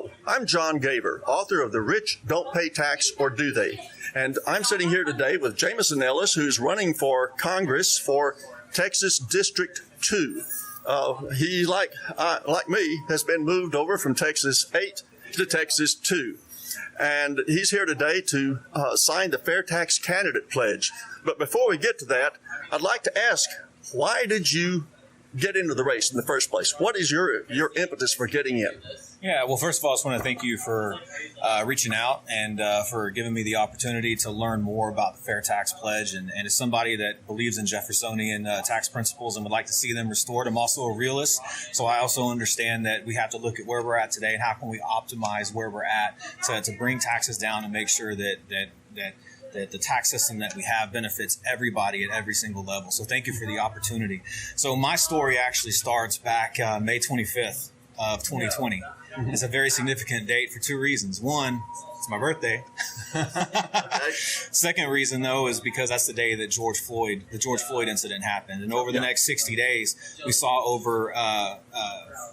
Hello, I'm John Gaver, author of The Rich Don't Pay Tax, or Do They? And I'm sitting here today with Jameson Ellis, who's running for Congress for Texas District 2. He, like me, has been moved over from Texas 8 to Texas 2. And he's here today to sign the FairTax Candidate Pledge. But before we get to that, I'd like to ask, why did you get into the race in the first place? What is your impetus for getting in? Yeah, well, first of all, I just want to thank you for reaching out and for giving me the opportunity to learn more about the FairTax Pledge. And as somebody that believes in Jeffersonian tax principles and would like to see them restored, I'm also a realist. So I also understand that we have to look at where we're at today and how can we optimize where we're at to bring taxes down and make sure that the tax system that we have benefits everybody at every single level. So thank you for the opportunity. So my story actually starts back May 25th of 2020. It's a very significant date for two reasons. One, it's my birthday. Second reason, though, is because that's the day that the George Floyd incident happened. And over the next 60 days, we saw over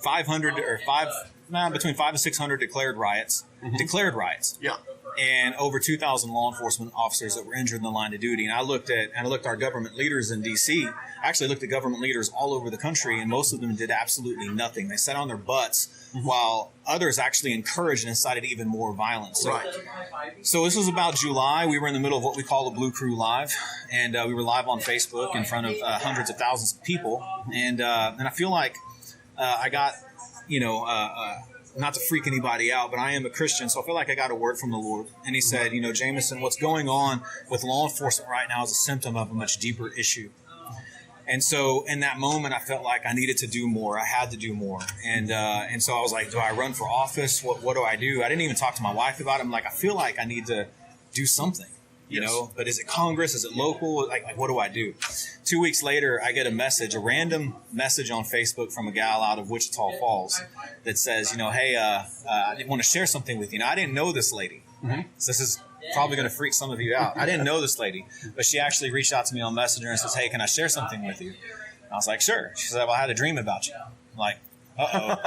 between 500 and 600 declared riots. Declared riots. Yeah. And over 2,000 law enforcement officers that were injured in the line of duty. And I looked at our government leaders in D.C. I actually looked at government leaders all over the country, and most of them did absolutely nothing. They sat on their butts while others actually encouraged and incited even more violence. So this was about July. We were in the middle of what we call a Blue Crew Live, and we were live on Facebook in front of hundreds of thousands of people. And I feel like I got, not to freak anybody out, but I am a Christian, so I feel like I got a word from the Lord. And he said, Jameson, what's going on with law enforcement right now is a symptom of a much deeper issue. And so in that moment, I felt like I needed to do more. I had to do more. And so I was like, do I run for office? What do I do? I didn't even talk to my wife about it. I'm like, I feel like I need to do something. But is it Congress? Is it local? Like what do I do? 2 weeks later, I get a random message on Facebook from a gal out of Wichita Falls that says, hey, I want to share something with you. Now, I didn't know this lady. So this is probably going to freak some of you out. I didn't know this lady, but she actually reached out to me on Messenger and says, hey, can I share something with you? And I was like, sure. She said, well, I had a dream about you. I'm like, uh-oh.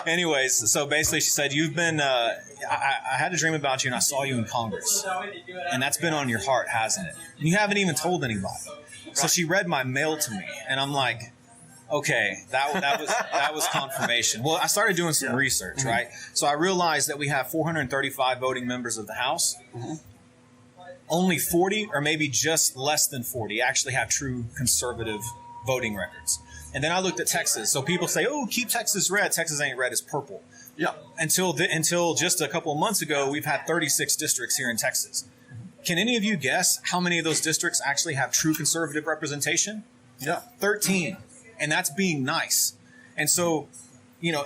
Anyways, so basically she said, you've been, I had a dream about you and I saw you in Congress. And that's been on your heart, hasn't it? And you haven't even told anybody. So she read my mail to me and I'm like, okay, that was confirmation. Well, I started doing some research, right? So I realized that we have 435 voting members of the House. Only 40 or maybe just less than 40 actually have true conservative voting records. And then I looked at Texas. So people say, oh, keep Texas red. Texas ain't red, it's purple. Yeah. Until just a couple of months ago, we've had 36 districts here in Texas. Can any of you guess how many of those districts actually have true conservative representation? Yeah. 13. And that's being nice. And so,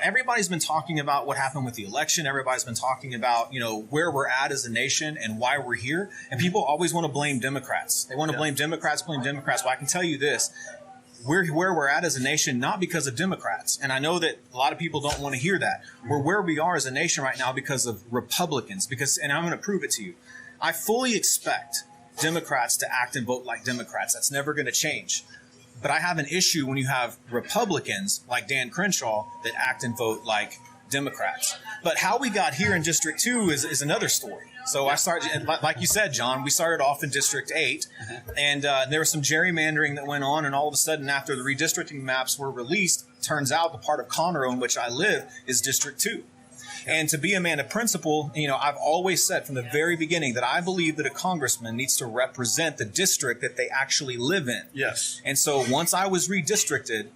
everybody's been talking about what happened with the election. Everybody's been talking about, where we're at as a nation and why we're here. And people always want to blame Democrats. They want to blame Democrats. Well, I can tell you this. We're where we're at as a nation, not because of Democrats. And I know that a lot of people don't want to hear that. We're where we are as a nation right now because of Republicans. And I'm going to prove it to you. I fully expect Democrats to act and vote like Democrats. That's never going to change. But I have an issue when you have Republicans like Dan Crenshaw that act and vote like Democrats. But how we got here in District 2 is another story. So I started, like you said, John, we started off in District 8, and there was some gerrymandering that went on, and all of a sudden, after the redistricting maps were released, turns out the part of Conroe in which I live is District 2. And to be a man of principle, I've always said from the very beginning that I believe that a congressman needs to represent the district that they actually live in. Yes. And so once I was redistricted,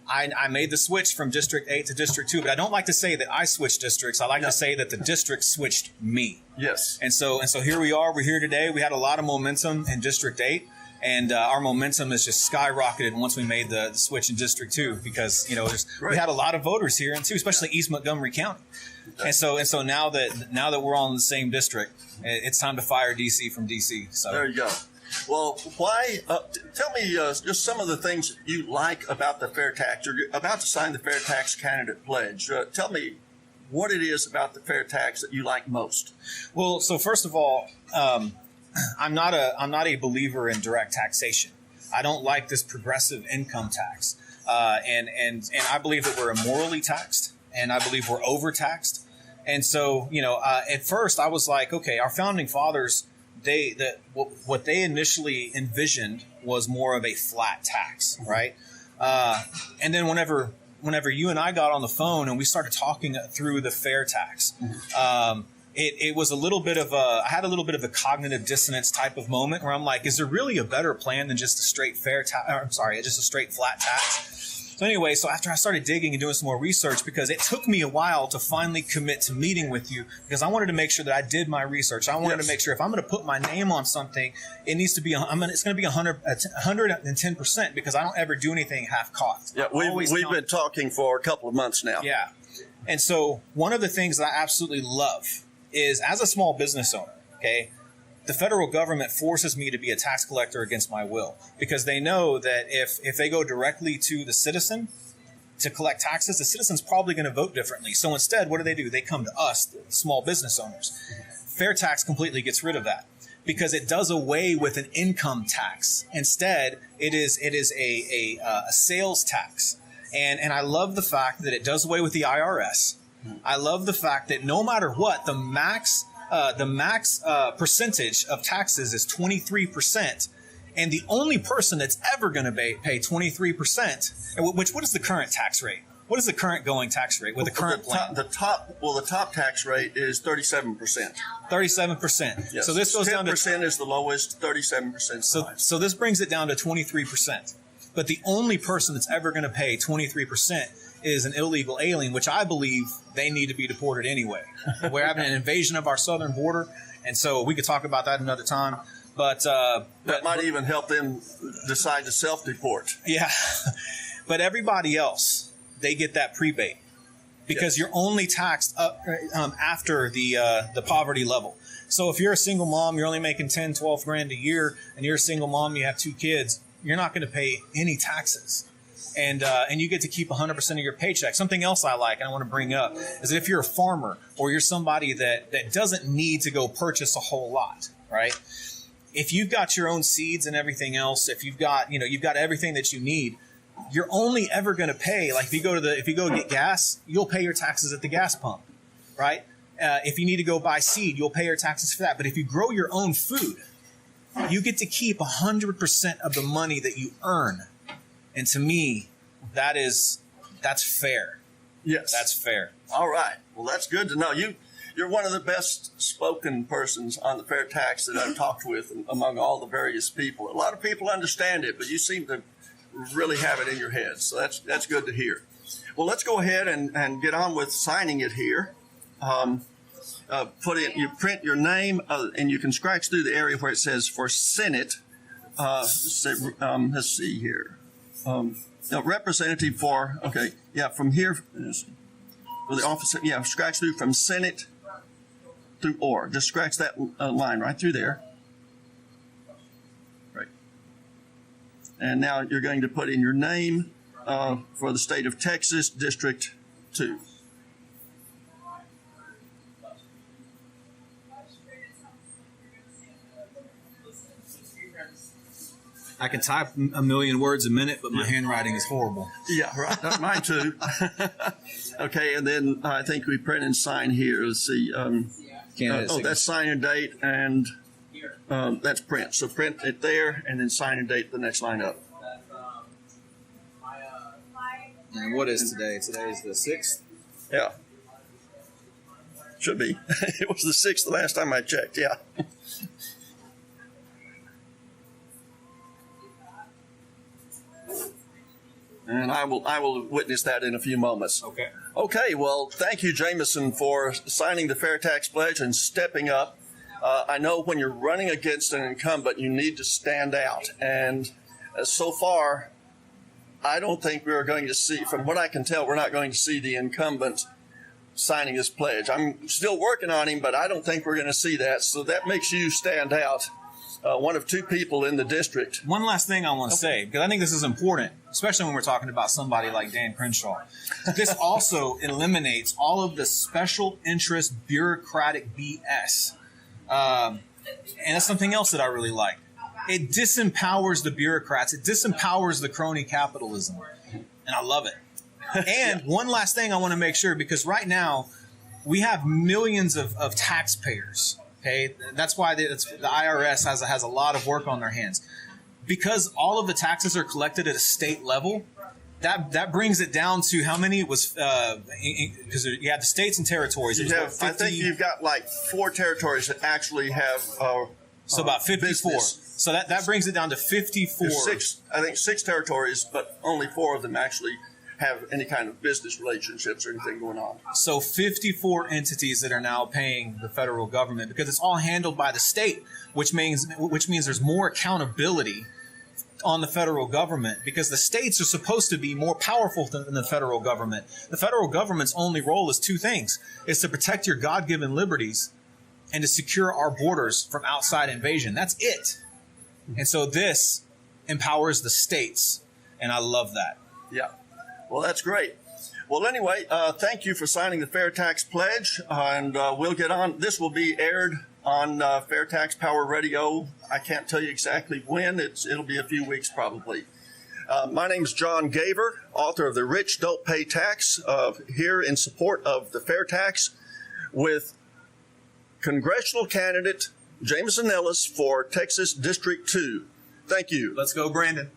I made the switch from District 8 to District 2, but I don't like to say that I switched districts. I like to say that the district switched me. Yes. And so here we are. We're here today. We had a lot of momentum in District 8, and our momentum has just skyrocketed once we made the switch in District 2 because, we had a lot of voters here, and too, especially East Montgomery County. And so now that we're all in the same district, it's time to fire DC from DC. So there you go. Well, why? Tell me just some of the things you like about the FairTax. You're about to sign the FairTax Candidate Pledge. Tell me what it is about the FairTax that you like most. Well, so first of all, I'm not a believer in direct taxation. I don't like this progressive income tax, and I believe that we're immorally taxed. and I believe we're overtaxed. And so, at first I was like, okay, our founding fathers, what they initially envisioned was more of a flat tax, right? And then whenever you and I got on the phone and we started talking through the fair tax, it was a little bit of I had a little bit of a cognitive dissonance type of moment where I'm like, is there really a better plan than just a straight just a straight flat tax? So anyway, so after I started digging and doing some more research, because it took me a while to finally commit to meeting with you, because I wanted to make sure that I did my research. I wanted to make sure if I'm going to put my name on something, it needs to be, it's going to be 110%, because I don't ever do anything half-cocked. Yeah, we've been talking for a couple of months now. Yeah. And so one of the things that I absolutely love is, as a small business owner, okay, the federal government forces me to be a tax collector against my will, because they know that if they go directly to the citizen to collect taxes, the citizen's probably going to vote differently. So instead, what do? They come to us, the small business owners. Fair tax completely gets rid of that, because it does away with an income tax. Instead, it is a sales tax. And I love the fact that it does away with the IRS. I love the fact that no matter what, the max percentage of taxes is 23%, and the only person that's ever going to pay 23%, what is the current tax rate? What is the current going tax rate with the current plan? The top tax rate is 37%. 37%. Yes. So this goes down to 10% is the lowest, 37%. So this brings it down to 23%. But the only person that's ever going to pay 23% is an illegal alien, which I believe they need to be deported anyway. We're having an invasion of our southern border, and so we could talk about that another time. But that might even help them decide to self-deport. Yeah, but everybody else, they get that prebate, because you're only taxed after the poverty level. So if you're a single mom, you're only making 10, 12 grand a year, and you're a single mom, you have 2 kids, you're not going to pay any taxes. And you get to keep 100% of your paycheck. Something else I like and I want to bring up is that if you're a farmer or you're somebody that doesn't need to go purchase a whole lot, right? If you've got your own seeds and everything else, if you've got everything that you need, you're only ever going to pay, like if you go get gas, you'll pay your taxes at the gas pump, right? If you need to go buy seed, you'll pay your taxes for that. But if you grow your own food, you get to keep 100% of the money that you earn. And to me, that's fair. Yes. That's fair. All right. Well, that's good to know. You're one of the best spoken persons on the fair tax that I've talked with among all the various people. A lot of people understand it, but you seem to really have it in your head. So that's good to hear. Well, let's go ahead and get on with signing it here. You print your name, and you can scratch through the area where it says for Senate. Let's see here. Representative for, from here, for the office, scratch through from Senate through or. Just scratch that line right through there. Right. And now you're going to put in your name for the state of Texas, District 2. I can type a million words a minute, but my handwriting is horrible. Yeah, right. Mine too. Okay, and then I think we print and sign here. Let's see. That's sign and date, and that's print. So print it there, and then sign and date the next line up. And what is today? Today is the 6th? Yeah. Should be. It was the 6th the last time I checked, yeah. And I will witness that in a few moments. Okay. Okay, well, thank you, Jameson, for signing the FairTax Pledge and stepping up. I know when you're running against an incumbent, you need to stand out. And so far, I don't think we're going to see, from what I can tell, we're not going to see the incumbent signing this pledge. I'm still working on him, but I don't think we're going to see that. So that makes you stand out. One of 2 people in the district. One last thing I want to say, because I think this is important, especially when we're talking about somebody like Dan Crenshaw. This also eliminates all of the special interest bureaucratic BS. And that's something else that I really like. It disempowers the bureaucrats. It disempowers the crony capitalism. And I love it. And one last thing I want to make sure, because right now we have millions of taxpayers. Okay, that's why the IRS has a lot of work on their hands, because all of the taxes are collected at a state level. That brings it down to how many it was, because you have the states and territories. I think you've got like 4 territories that actually have so about 54. business. So that brings it down to 54. There's 6 territories, but only 4 of them actually have any kind of business relationships or anything going on. So 54 entities that are now paying the federal government, because it's all handled by the state, which means there's more accountability on the federal government, because the states are supposed to be more powerful than the federal government. The federal government's only role is 2 things. It's to protect your God-given liberties and to secure our borders from outside invasion. That's it. And so this empowers the states, and I love that. Yeah. Well, that's great. Well, anyway, thank you for signing the FairTax Pledge, and we'll get on. This will be aired on FairTax Power Radio. I can't tell you exactly when. It'll be a few weeks probably. My name is John Gaver, author of The Rich Don't Pay Tax, here in support of the FairTax with congressional candidate Jameson Ellis for Texas District 2. Thank you. Let's go, Brandon.